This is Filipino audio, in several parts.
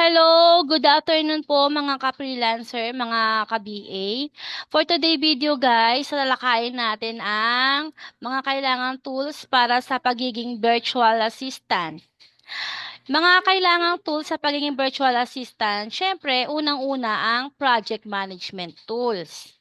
Hello, good afternoon po mga ka-freelancer, mga ka-BA. For today video guys, lalakayin natin ang mga kailangang tools para sa pagiging virtual assistant. Mga kailangang tools sa pagiging virtual assistant, syempre unang-una ang project management tools.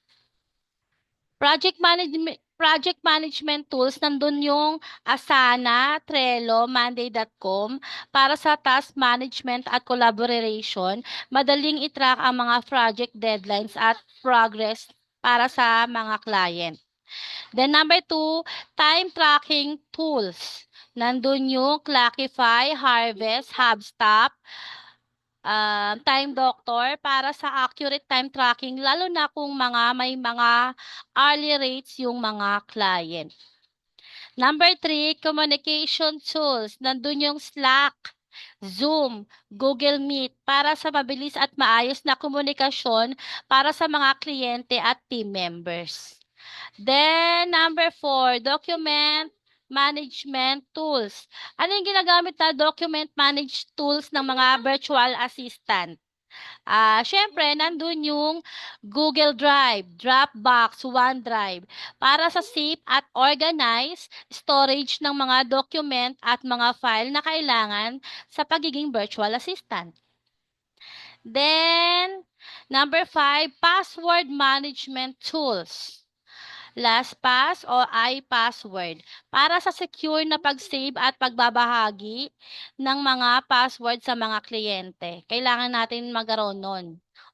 Project management tools, nandun yung Asana, Trello, Monday.com para sa task management at collaboration. Madaling i-track ang mga project deadlines at progress para sa mga client. Then number two, time tracking tools. Nandun yung Clockify, Harvest, HubSpot, Time Doctor para sa accurate time tracking lalo na kung may mga hourly rates yung mga client. Number three, communication tools. Nandun yung Slack, Zoom, Google Meet para sa mabilis at maayos na komunikasyon para sa mga kliyente at team members. Then, number four, document management tools. Ano yung ginagamit na document manage tools ng mga virtual assistant? Syempre, nandun yung Google Drive, Dropbox, OneDrive para sa safe at organized storage ng mga document at mga file na kailangan sa pagiging virtual assistant. Then, number five, password management tools. LastPass o iPassword para sa secure na pag-save at pagbabahagi ng mga password sa mga kliyente. Kailangan natin magkaroon nun.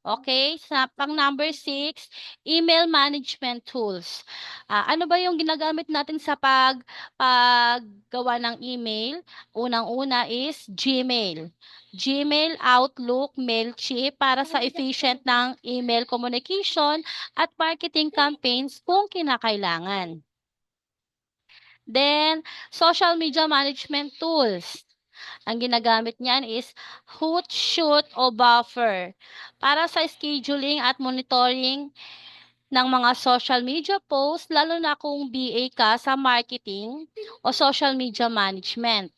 Okay? Sa pang number six, email management tools. Ano ba yung ginagamit natin sa paggawa ng email? Unang-una is Gmail. Gmail, Outlook, Mailchimp para sa efficient ng email communication at marketing campaigns kung kinakailangan. Then, social media management tools. Ang ginagamit niyan is Hootsuite o Buffer para sa scheduling at monitoring ng mga social media posts, lalo na kung BA ka sa marketing o social media management.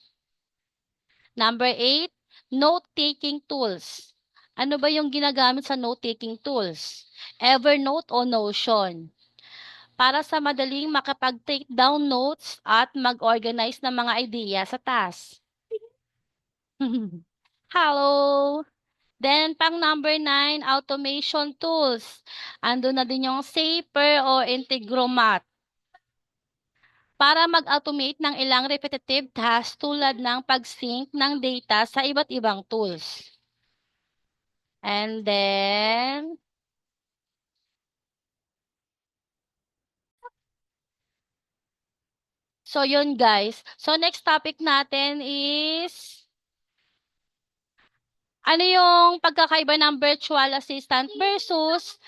Number eight, note-taking tools. Ano ba yung ginagamit sa note-taking tools? Evernote o Notion para sa madaling makapag-take down notes at mag-organize ng mga idea sa task. Hello! Then, pang number nine, automation tools. Ando na din yung Zapier o Integromat para mag-automate ng ilang repetitive tasks tulad ng pag-sync ng data sa iba't ibang tools. And then, so yun guys. So next topic natin is ano yung pagkakaiba ng virtual assistant versus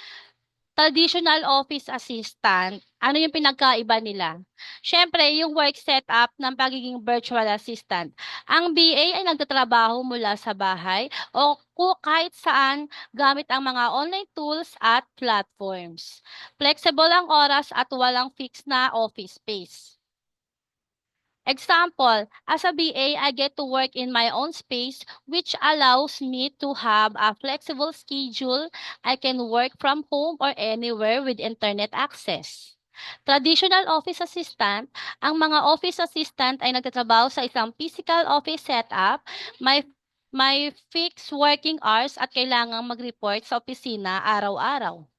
traditional office assistant? Ano yung pinagkaiba nila? Siyempre, yung work setup ng pagiging virtual assistant. Ang BA ay nagtatrabaho mula sa bahay o kahit saan gamit ang mga online tools at platforms. Flexible ang oras at walang fixed na office space. Example, as a BA, I get to work in my own space, which allows me to have a flexible schedule. I can work from home or anywhere with internet access. Traditional office assistant, ang mga office assistant ay nagtatrabaho sa isang physical office setup, may fixed working hours at kailangang mag-report sa opisina araw-araw.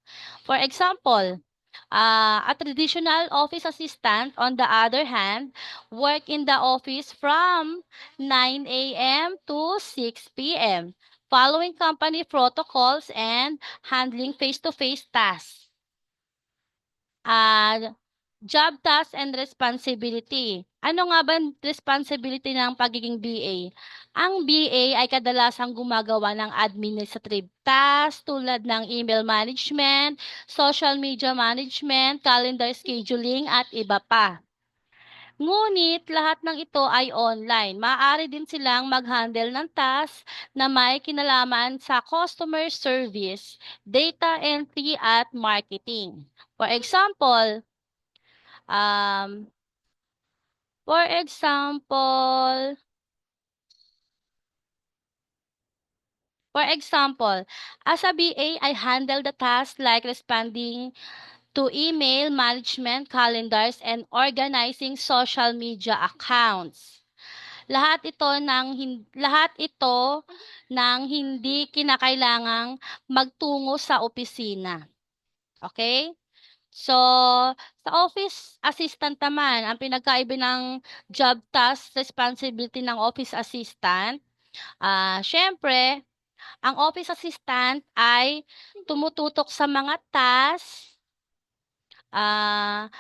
For example, a traditional office assistant, on the other hand, work in the office from 9 a.m. to 6 p.m., following company protocols and handling face-to-face tasks. Job tasks and responsibility. Ano nga ba ang responsibility ng pagiging BA? Ang BA ay kadalasang gumagawa ng administrative tasks tulad ng email management, social media management, calendar scheduling at iba pa. Ngunit lahat ng ito ay online. Maaari din silang mag-handle ng tasks na may kinalaman sa customer service, data entry at marketing. For example, Um, for example, For example, as a BA, I handle the tasks like responding to email management, calendars, and organizing social media accounts. Lahat ito ng hindi kinakailangang magtungo sa opisina. Okay? So, sa office assistant naman, ang pinagkaiba ng job task responsibility ng office assistant, syempre, ang office assistant ay tumututok sa mga task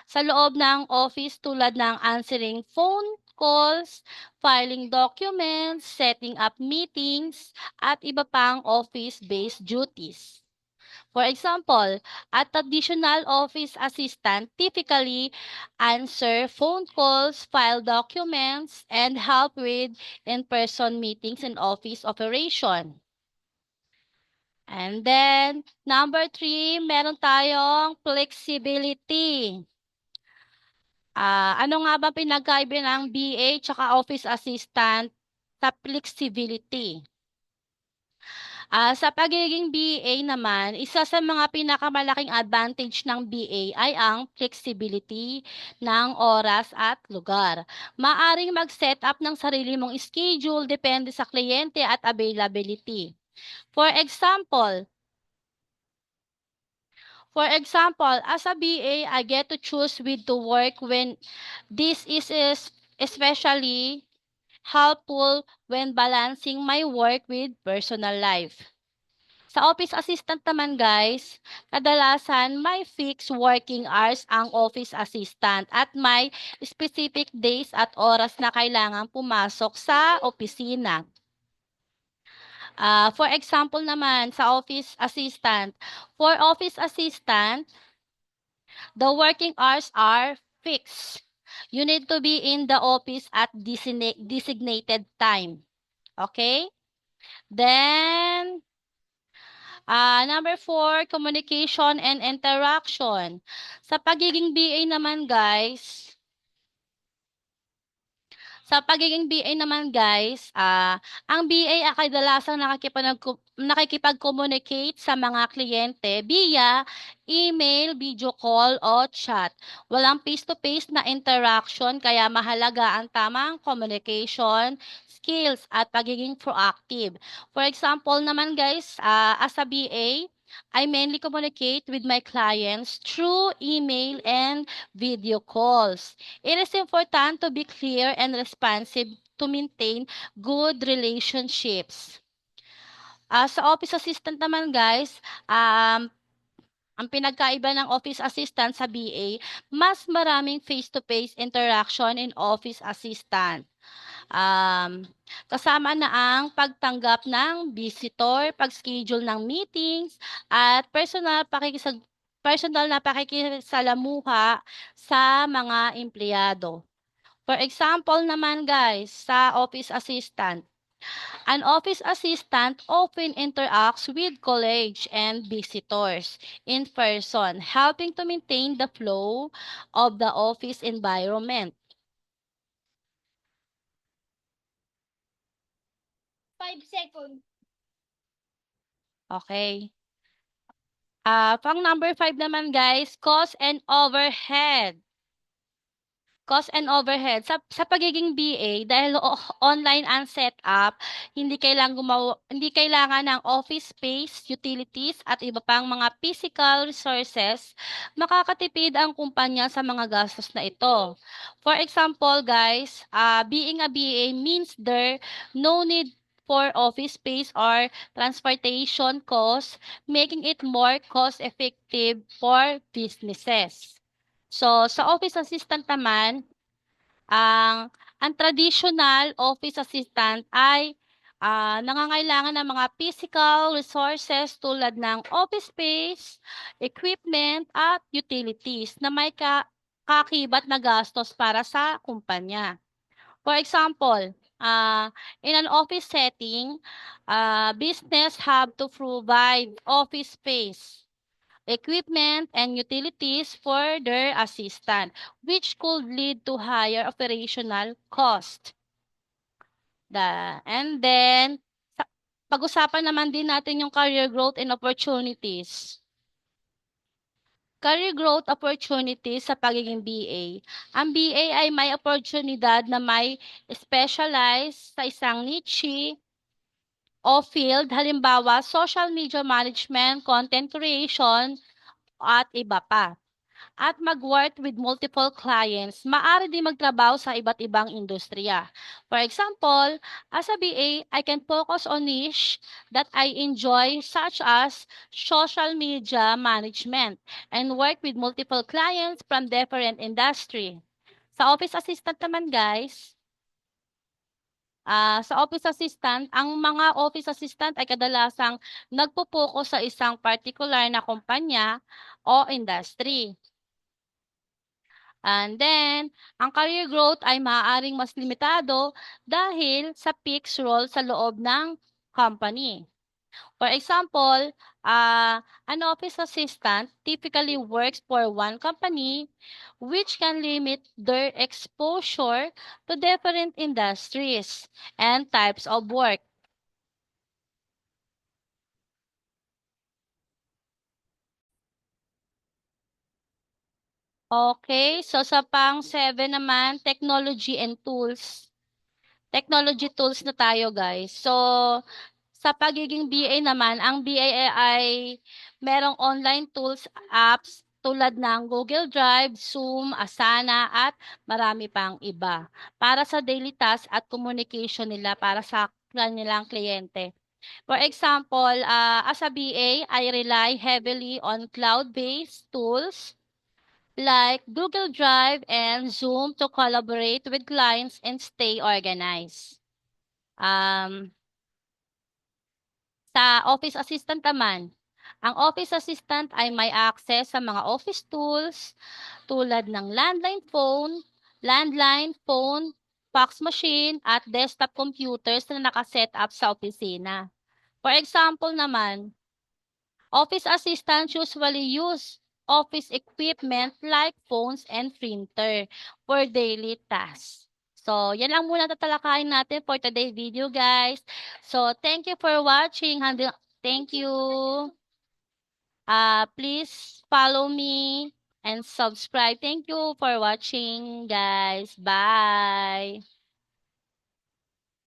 sa loob ng office tulad ng answering phone calls, filing documents, setting up meetings, at iba pang office-based duties. For example, a traditional office assistant typically answer phone calls, file documents, and help with in-person meetings and office operation. And then, number 3, meron tayong flexibility. Ano nga ba pinagkaiba ng BA tsaka office assistant sa flexibility? Sa pagiging BA naman, isa sa mga pinakamalaking advantage ng BA ay ang flexibility ng oras at lugar. Maaring mag-set up ng sarili mong schedule depende sa kliyente at availability. For example, as a BA, I get to choose with to work when this is especially helpful when balancing my work with personal life. Sa office assistant naman guys, kadalasan may fixed working hours ang office assistant at may specific days at oras na kailangan pumasok sa opisina. For example naman, sa for office assistant, the working hours are fixed. You need to be in the office at designated time. Okay? Then, number 4, communication and interaction. Sa pagiging BA naman guys, ang BA ay kadalasang nakikipag-communicate sa mga kliyente via email, video call, o chat. Walang face-to-face na interaction kaya mahalaga ang tamang communication skills at pagiging proactive. For example naman guys, as a BA, I mainly communicate with my clients through email and video calls. It is important to be clear and responsive to maintain good relationships. Sa office assistant naman guys, ang pinagkaiba ng office assistant sa BA, mas maraming face-to-face interaction in office assistant. Kasama na ang pagtanggap ng visitor, pag-schedule ng meetings, at personal na pakikisalamuha sa mga empleyado. For example naman guys, sa office assistant, an office assistant often interacts with colleagues and visitors in person, helping to maintain the flow of the office environment. 5 seconds. Okay. Pang number 5 naman guys, cost and overhead. Sa pagiging BA, dahil online ang setup, hindi kailangan ng office space, utilities, at iba pang mga physical resources, makakatipid ang kumpanya sa mga gastos na ito. For example, guys, being a BA means there no need for office space or transportation costs, making it more cost-effective for businesses. So, sa office assistant naman, ang traditional office assistant ay nangangailangan ng mga physical resources tulad ng office space, equipment, at utilities na may kakibat na gastos para sa kumpanya. For example, in an office setting, business have to provide office space, equipment, and utilities for their assistant, which could lead to higher operational cost. And then, pag-usapan naman din natin yung career growth and opportunities. Career growth opportunities sa pagiging BA. Ang BA ay may oportunidad na may specialize sa isang niche o field, halimbawa social media management, content creation, at iba pa. At mag-work with multiple clients, maaari din magtrabaho sa iba't ibang industriya. For example, as a BA, I can focus on niche that I enjoy such as social media management and work with multiple clients from different industry. Sa office assistant naman guys, sa office assistant, ang mga office assistant ay kadalasang nagpo-focus sa isang particular na kumpanya o industry. And then, ang career growth ay maaaring mas limitado dahil sa fixed role sa loob ng company. For example, an office assistant typically works for one company, which can limit their exposure to different industries and types of work. Okay, so sa pang-7 naman, technology and tools. Technology tools na tayo, guys. So, sa pagiging BA naman, ang BA ay merong online tools, apps tulad ng Google Drive, Zoom, Asana, at marami pang iba para sa daily task at communication nila para sa kanilang kliyente. For example, as a BA, I rely heavily on cloud-based tools like Google Drive and Zoom to collaborate with clients and stay organized. Um, sa office assistant naman, ang office assistant ay may access sa mga office tools tulad ng landline phone, fax machine, at desktop computers na nakaset up sa opisina. For example naman, office assistants usually use office equipment like phones and printer for daily tasks. So, yan lang muna tatalakayin natin for today's video, guys. So, thank you for watching. Thank you. Please follow me and subscribe. Thank you for watching, guys. Bye.